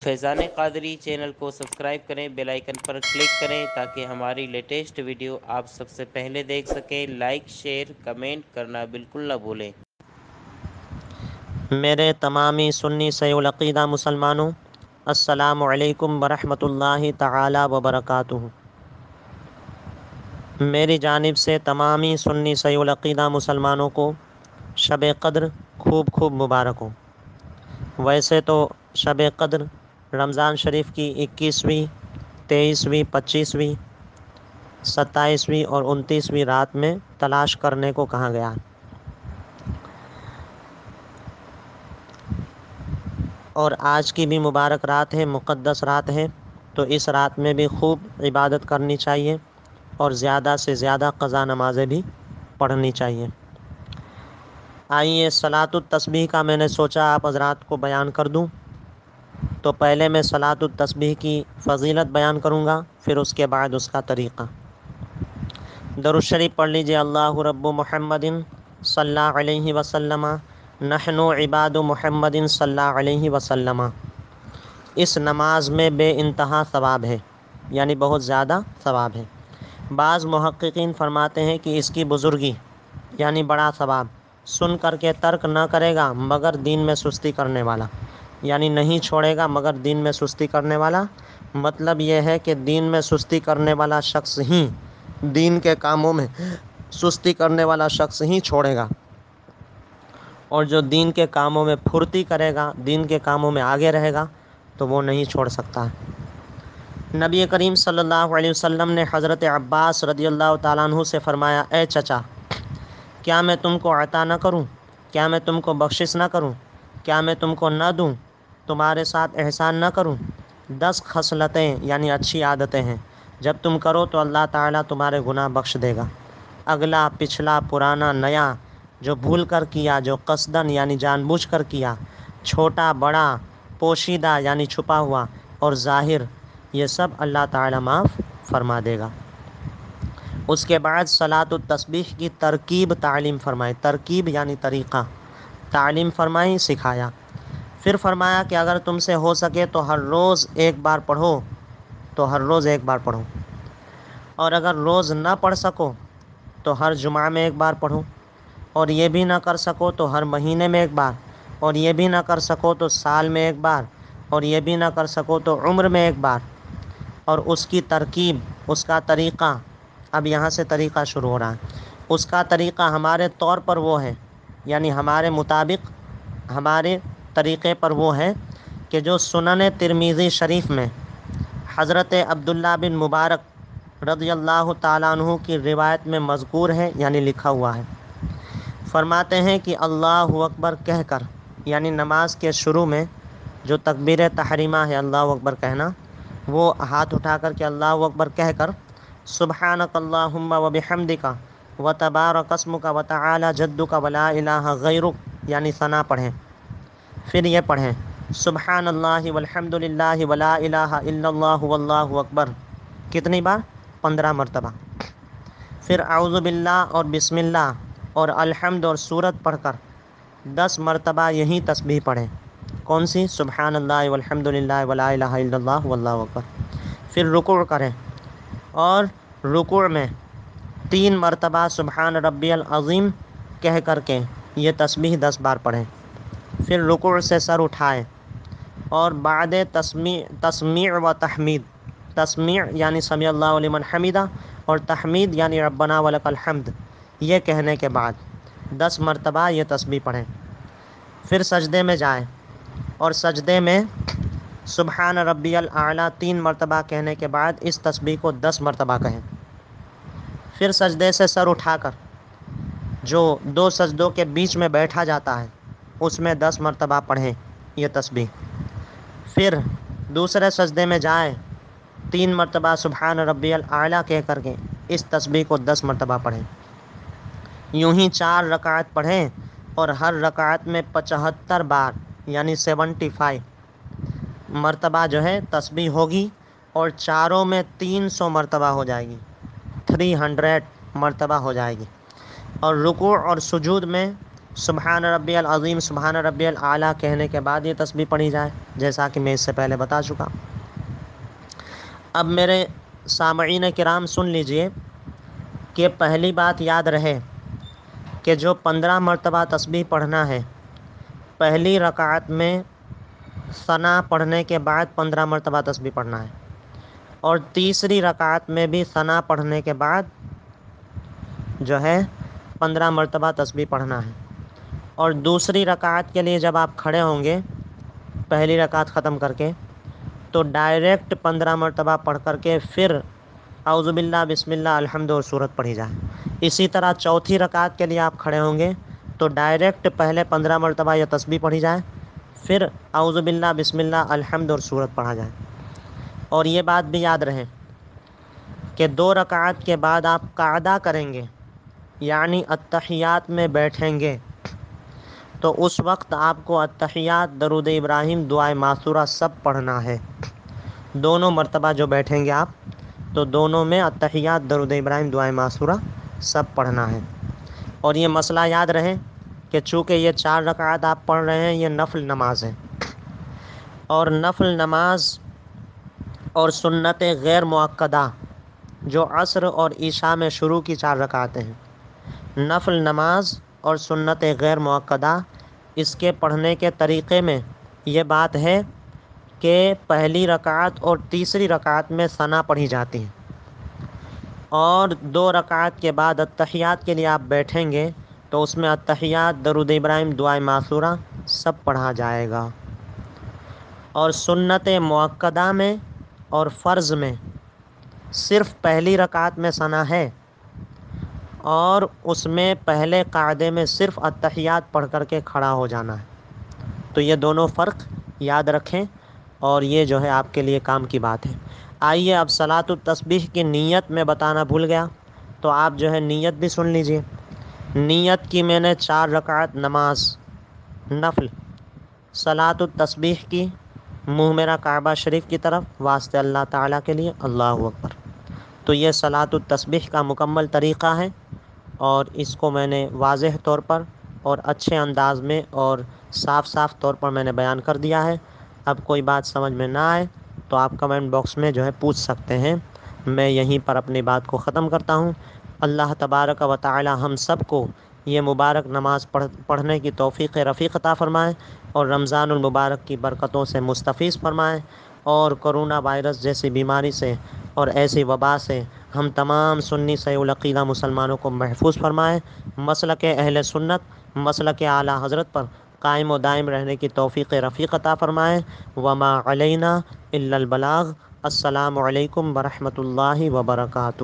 فیضان Qadri channel کو subscribe کریں، bell icon پر click کریں تاکہ ہماری لیٹسٹ ویڈیو آپ سب سے پہلے دیکھ سکیں۔ لائک، شیئر، کمنٹ کرنا بالکل نہ بھولیں۔ میرے تمامی سنی سیع العقیدہ مسلمانوں، السلام علیکم ورحمۃ اللہ تعالی وبرکاتہ۔ میری جانب سے تمامی سنی سیع العقیدہ مسلمانوں کو شب قدر خوب خوب مبارک ہو۔ ویسے تو شب قدر رمضان شریف کی 21ویں، 23ویں، 25ویں، 27ویں اور 29ویں رات میں تلاش کرنے کو کہا گیا۔ اور آج کی بھی مبارک رات ہے، مقدس رات ہے، تو اس رات میں بھی خوب عبادت کرنی چاہیے اور زیادہ سے زیادہ قضا نمازیں بھی پڑھنی چاہیے۔ آئیے صلاۃ التسبیح کا میں نے سوچا آپ حضرات کو بیان کر دوں۔ تو پہلے میں صلاۃ التسبیح کی فضیلت بیان کروں گا، پھر اس کے بعد اس کا طریقہ۔ درود شریف پڑھ لیجئے۔ اللہ رب محمد صلی اللہ علیہ وسلم، نحن عباد محمد صلی اللہ علیہ وسلم۔ اس نماز میں بے انتہا ثواب ہے، یعنی بہت زیادہ ثواب ہے۔ بعض محققین فرماتے ہیں کہ اس کی بزرگی یعنی بڑا ثواب، سن کر کے ترک نہ کرے گا مگر دین میں سستی کرنے والا، یعنی نہیں چھوڑے گا مگر دین میں سستی کرنے والا۔ مطلب یہ ہے کہ دین میں سستی کرنے والا شخص ہی، دین کے کاموں میں سستی کرنے والا شخص ہی چھوڑے گا، اور جو دین کے کاموں میں پھرتی کرے گا، دین کے کاموں میں آگے رہے گا، تو وہ نہیں چھوڑ سکتا۔ نبی کریم صلی اللہ علیہ وسلم نے حضرت عباس رضی اللہ تعالیٰ عنہ سے فرمایا، اے چچا، کیا میں تم کو عطا نہ کروں؟ کیا میں تم کو بخشش نہ کروں؟ کیا میں تم کو نہ دوں؟ تمہارے ساتھ احسان نہ کروں؟ 10 خصلتیں یعنی اچھی عادتیں ہیں، جب تم کرو تو اللہ تعالیٰ تمہارے گناہ بخش دے گا۔ اگلا، پچھلا، پرانا، نیا، جو بھول کر کیا، جو قصدن یعنی جان بوجھ کر کیا، چھوٹا، بڑا، پوشیدہ یعنی چھپا ہوا، اور ظاہر، یہ سب اللہ تعالیٰ معاف فرما دے گا۔ اس کے بعد صلاۃ التسبیح کی ترکیب تعلیم فرمائی۔ ترکیب یعنی طریقہ، تعلیم فرمائی، سکھایا۔ پھر فرمایا کہ اگر تم سے ہو سکے تو ہر روز ایک بار پڑھو، تو ہر روز ایک بار پڑھو، اور اگر روز نہ پڑھ سکو تو ہر جمعہ میں ایک بار پڑھو، اور یہ بھی نہ کر سکو تو ہر مہینے میں ایک بار، اور یہ بھی نہ کر سکو تو سال میں ایک بار، اور یہ بھی نہ کر سکو تو عمر میں ایک بار۔ اور اس کی ترکیب، اس کا طریقہ، اب یہاں سے طریقہ شروع ہو رہا ہے۔ اس کا طریقہ ہمارے طور پر وہ ہے، یعنی ہمارے مطابق، ہمارے طریقے پر وہ ہے کہ جو سنن ترمذی شریف میں حضرت عبداللہ بن مبارک رضی اللہ تعالیٰ عنہ کی روایت میں مذکور ہے، یعنی لکھا ہوا ہے۔ فرماتے ہیں کہ اللہ اکبر کہہ کر، یعنی نماز کے شروع میں جو تکبیر تحریمہ ہے اللہ اکبر کہنا، وہ ہاتھ اٹھا کر کے اللہ اکبر کہہ کر سبحانک اللہم وبحمدک وتبارک اسمک وتعالی جدک ولا الہ غیرک یعنی ثنا پڑھیں۔ پھر یہ پڑھیں سبحان اللہ والحمد للہ ولا الہ الا اللہ واللہ اکبر، کتنی بار؟ 15 مرتبہ۔ پھر اعوذ باللہ اور بسم اللہ اور الحمد اور سورت پڑھ کر 10 مرتبہ یہی تسبیح پڑھیں۔ کون سی؟ سبحان اللہ والحمد للہ ولا الہ الا اللہ واللہ اکبر۔ پھر رکوع کریں، اور رکوع میں 3 مرتبہ سبحان ربی العظیم کہہ کر کے یہ تسبیح 10 بار پڑھیں۔ پھر رکوع سے سر اٹھائیں، اور بعد تسمیع و تحمید، تسمیع یعنی سمیع اللہ لمن حمیدہ، اور تحمید یعنی ربنا ولک الحمد، یہ کہنے کے بعد 10 مرتبہ یہ تسبیح پڑھیں۔ پھر سجدے میں جائیں، اور سجدے میں سبحان ربی الاعلیٰ 3 مرتبہ کہنے کے بعد اس تسبیح کو 10 مرتبہ کہیں۔ پھر سجدے سے سر اٹھا کر جو 2 سجدوں کے بیچ میں بیٹھا جاتا ہے اس میں 10 مرتبہ پڑھیں یہ تسبیح۔ پھر دوسرے سجدے میں جائیں، 3 مرتبہ سبحان ربی الاعلیٰ کہہ کر کے اس تسبیح کو 10 مرتبہ پڑھیں۔ یوں ہی 4 رکعت پڑھیں، اور ہر رکعت میں 75 بار یعنی 75 مرتبہ جو ہے تسبیح ہوگی، اور چاروں میں 300 مرتبہ ہو جائے گی، 300 مرتبہ ہو جائے گی۔ اور رکوع اور سجود میں سبحان ربی العظیم سبحان ربی الاعلیٰ کہنے کے بعد یہ تسبیح پڑھی جائے، جیسا کہ میں اس سے پہلے بتا چکا۔ اب میرے سامعین کرام سن لیجئے کہ پہلی بات یاد رہے کہ جو 15 مرتبہ تسبیح پڑھنا ہے، پہلی رکعت میں ثنا پڑھنے کے بعد 15 مرتبہ تسبیح پڑھنا ہے، اور تیسری رکعت میں بھی ثنا پڑھنے کے بعد جو ہے 15 مرتبہ تسبیح پڑھنا ہے، اور دوسری رکعت کے لیے جب آپ کھڑے ہوں گے پہلی رکعت ختم کر کے تو ڈائریکٹ 15 مرتبہ پڑھ کر کے پھر اعوذ باللہ بسم اللہ الحمد اور سورت پڑھی جائے۔ اسی طرح چوتھی رکعت کے لیے آپ کھڑے ہوں گے تو ڈائریکٹ پہلے 15 مرتبہ یہ تسبیح پڑھی جائے، پھر اعوذ باللہ بسم اللہ الحمد اور سورت پڑھا جائے۔ اور یہ بات بھی یاد رہے کہ 2 رکعت کے بعد آپ قعدہ کریں گے، یعنی اتحیات میں بیٹھیں گے، تو اس وقت آپ کو اتحیات، درود ابراہیم، دعائے معصورہ سب پڑھنا ہے۔ دونوں مرتبہ جو بیٹھیں گے آپ تو دونوں میں اتحیات، درود ابراہیم، دعائے معصورہ سب پڑھنا ہے۔ اور یہ مسئلہ یاد رہے کہ چونکہ یہ 4 رکعات آپ پڑھ رہے ہیں یہ نفل نماز ہے، اور نفل نماز اور سنت غیر مؤکدہ جو عصر اور عشاء میں شروع کی 4 رکعتیں ہیں، نفل نماز اور سنت غیر مؤکدہ اس کے پڑھنے کے طریقے میں یہ بات ہے کہ پہلی رکعت اور تیسری رکعت میں ثنا پڑھی جاتی ہے، اور 2 رکعت کے بعد اتحیات کے لیے آپ بیٹھیں گے تو اس میں اتحیات، درود ابراہیم، دعائے معصورہ سب پڑھا جائے گا۔ اور سنت مؤکدہ میں اور فرض میں صرف پہلی رکعت میں ثنا ہے، اور اس میں پہلے قاعدے میں صرف اتحیات پڑھ کر کے کھڑا ہو جانا ہے۔ تو یہ دونوں فرق یاد رکھیں، اور یہ جو ہے آپ کے لیے کام کی بات ہے۔ آئیے اب صلاۃ التسبیح کی نیت میں بتانا بھول گیا، تو آپ جو ہے نیت بھی سن لیجئے۔ نیت کی میں نے 4 رکعت نماز نفل صلاۃ التسبیح کی، منہ میرا کعبہ شریف کی طرف، واسطے اللہ تعالیٰ کے لیے، اللہ اکبر۔ تو یہ صلاۃ التسبیح کا مکمل طریقہ ہے، اور اس کو میں نے واضح طور پر اور اچھے انداز میں اور صاف طور پر میں نے بیان کر دیا ہے۔ اب کوئی بات سمجھ میں نہ آئے تو آپ کمنٹ باکس میں جو ہے پوچھ سکتے ہیں۔ میں یہیں پر اپنی بات کو ختم کرتا ہوں۔ اللہ تبارک و تعالی ہم سب کو یہ مبارک نماز پڑھنے کی توفیق رفیق عطا فرمائے، اور رمضان المبارک کی برکتوں سے مستفیض فرمائے، اور کرونا وائرس جیسی بیماری سے اور ایسی وبا سے ہم تمام سنی صحیح العقیدہ مسلمانوں کو محفوظ فرمائے، مسلک اہل سنت، مسلک اعلیٰ حضرت پر قائم و دائم رہنے کی توفیق رفیق عطا فرمائے۔ وما علینا الا البلاغ۔ السلام علیکم ورحمۃ اللہ وبرکاتہ۔